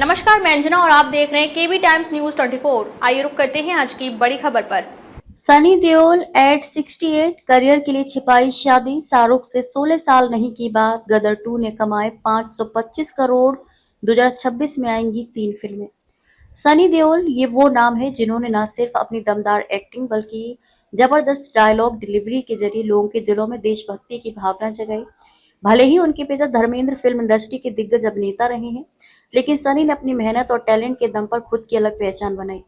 नमस्कार, मैं अंजना और आप देख रहे हैं केबी टाइम्स न्यूज 24। आइए रुक करते हैं आज की बड़ी खबर पर। सनी देओल एट 68 करियर के लिए छिपाई शादी, शाहरुख से 16 साल नहीं की बात, गदर 2 ने कमाए 525 करोड़, 2026 में आएंगी 3 फिल्में। सनी देओल ये वो नाम है जिन्होंने न सिर्फ अपनी दमदार एक्टिंग बल्कि जबरदस्त डायलॉग डिलीवरी के जरिए लोगों के दिलों में देशभक्ति की भावना जगाई। भले ही उनके पिता धर्मेंद्र फिल्म इंडस्ट्री के दिग्गज अभिनेता रहे हैं, लेकिन सनी ने अपनी मेहनत और टैलेंट के दम पर खुद की अलग पहचान बनाई।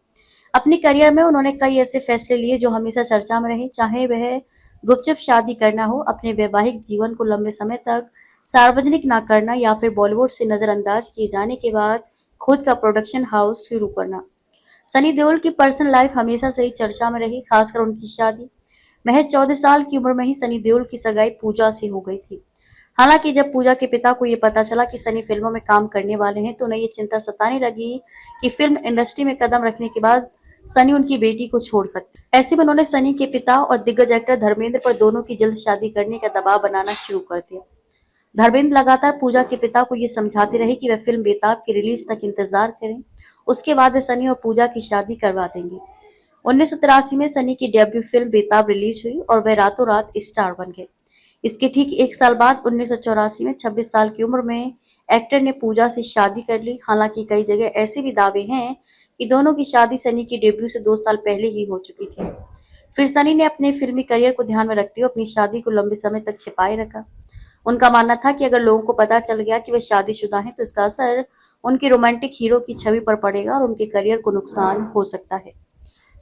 अपने करियर में उन्होंने कई ऐसे फैसले लिए जो हमेशा चर्चा में रहे, चाहे वह गुपचुप शादी करना हो, अपने वैवाहिक जीवन को लंबे समय तक सार्वजनिक ना करना, या फिर बॉलीवुड से नजरअंदाज किए जाने के बाद खुद का प्रोडक्शन हाउस शुरू करना। सनी देओल की पर्सनल लाइफ हमेशा से ही चर्चा में रही, खासकर उनकी शादी। महज 14 साल की उम्र में ही सनी देओल की सगाई पूजा से हो गई थी। हालांकि जब पूजा के पिता को ये पता चला कि सनी फिल्मों में काम करने वाले हैं, तो उन्हें ये चिंता सताने लगी कि फिल्म इंडस्ट्री में कदम रखने के बाद सनी उनकी बेटी को छोड़ सकते। ऐसे में उन्होंने सनी के पिता और दिग्गज एक्टर धर्मेंद्र पर दोनों की जल्द शादी करने का दबाव बनाना शुरू कर दिया। धर्मेंद्र लगातार पूजा के पिता को ये समझाते रहे कि वह फिल्म बेताब की रिलीज तक इंतजार करें, उसके बाद वे सनी और पूजा की शादी करवा देंगे। 1983 में सनी की डेब्यू फिल्म बेताब रिलीज हुई और वह रातों रात स्टार बन गए। इसके ठीक एक साल बाद 1984 में 26 साल की उम्र में एक्टर ने पूजा से शादी कर ली। हालांकि कई जगह ऐसे भी दावे हैं कि दोनों की शादी सनी की डेब्यू से 2 साल पहले ही हो चुकी थी। फिर सनी ने अपने फिल्मी करियर को ध्यान में रखते हुए अपनी शादी को लंबे समय तक छिपाए रखा। उनका मानना था कि अगर लोगों को पता चल गया कि वे शादीशुदा हैं, तो इसका असर उनकी रोमांटिक हीरो की छवि पर पड़ेगा और उनके करियर को नुकसान हो सकता है।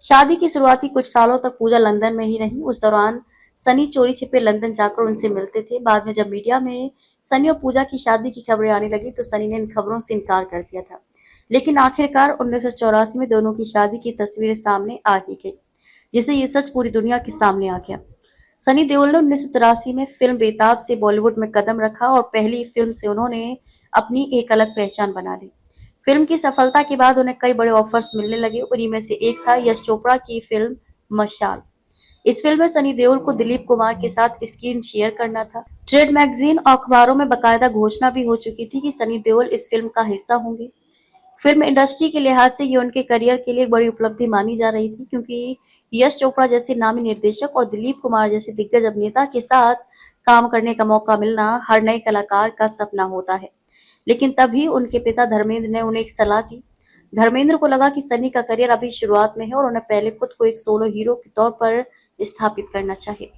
शादी की शुरुआती कुछ सालों तक पूजा लंदन में ही रही। उस दौरान सनी चोरी छिपे लंदन जाकर उनसे मिलते थे। बाद में जब मीडिया में सनी और पूजा की शादी की खबरें आने लगी, तो सनी ने इन खबरों से इनकार कर दिया था। लेकिन आखिरकार 1984 में दोनों की शादी की तस्वीरें सामने आ ही गई, जिससे ये सच पूरी दुनिया के सामने आ गया। सनी देओल ने 1983 में फिल्म बेताब से बॉलीवुड में कदम रखा और पहली फिल्म से उन्होंने अपनी एक अलग पहचान बना ली। फिल्म की सफलता के बाद उन्हें कई बड़े ऑफर्स मिलने लगे। उन्हीं में से एक था यश चोपड़ा की फिल्म मशाल। इस फिल्म में सनी देओल को दिलीप कुमार के साथ स्क्रीन शेयर करना था। ट्रेड मैगजीन और अखबारों में बकायदा घोषणा भी हो चुकी थी कि सनी देओल इस फिल्म का हिस्सा होंगे। फिल्म इंडस्ट्री के लिहाज से ये उनके करियर के लिए एक बड़ी उपलब्धि मानी जा रही थी, क्योंकि यश चोपड़ा जैसे नामी निर्देशक और दिलीप कुमार जैसे दिग्गज अभिनेता के साथ काम करने का मौका मिलना हर नए कलाकार का सपना होता है। लेकिन तभी उनके पिता धर्मेंद्र ने उन्हें एक सलाह दी। धर्मेंद्र को लगा कि सनी का करियर अभी शुरुआत में है और उन्हें पहले खुद को एक सोलो हीरो के तौर पर स्थापित करना चाहिए।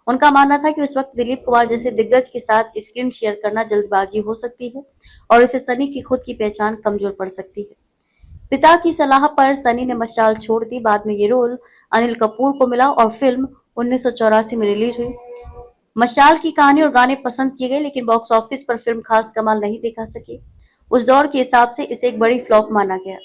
उनका मानना था कि उस वक्त दिलीप कुमार जैसे दिग्गज के साथ स्क्रीन शेयर करना जल्दबाजी हो सकती है और इससे सनी की खुद की पहचान कमजोर पड़ सकती है। पिता की सलाह पर सनी ने मशाल छोड़ दी। बाद में ये रोल अनिल कपूर को मिला और फिल्म 1984 में रिलीज हुई। मशाल की कहानी और गाने पसंद किए गए, लेकिन बॉक्स ऑफिस पर फिल्म खास कमाल नहीं दिखा सकी। उस दौर के हिसाब से इसे एक बड़ी फ्लॉप माना गया।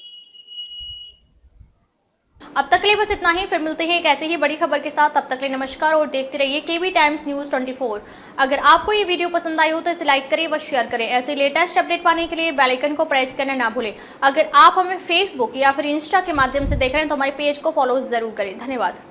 अब तक के लिए बस इतना ही, फिर मिलते हैं एक ऐसे ही बड़ी खबर के साथ। तब तक के लिए नमस्कार और देखते रहिए केबी टाइम्स न्यूज 24। अगर आपको ये वीडियो पसंद आई हो तो इसे लाइक करें व शेयर करें। ऐसे लेटेस्ट अपडेट पाने के लिए बेल आइकन को प्रेस करना ना भूलें। अगर आप हमें फेसबुक या फिर इंस्टा के माध्यम से देख रहे हैं तो हमारे पेज को फॉलो जरूर करें। धन्यवाद।